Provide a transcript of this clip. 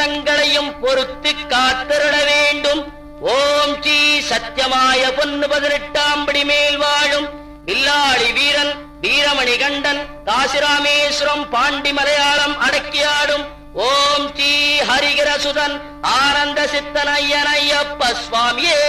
சித்தங்களையும் பொறுத்து காத்திருட வேண்டும். ஓம் ஸ்ரீ சத்தியமாய பொன்னு 18ஆம் படி மேல் வாழும் வில்லாளி வீரன் வீரமணி கண்டன் காசிராமேஸ்வரம் பாண்டி மலையாளம் அடக்கியாடும் ஓம் ஸ்ரீ ஹரிகிரசுதன் ஆனந்த சித்தன் ஐயன் ஐயப்ப சுவாமியே.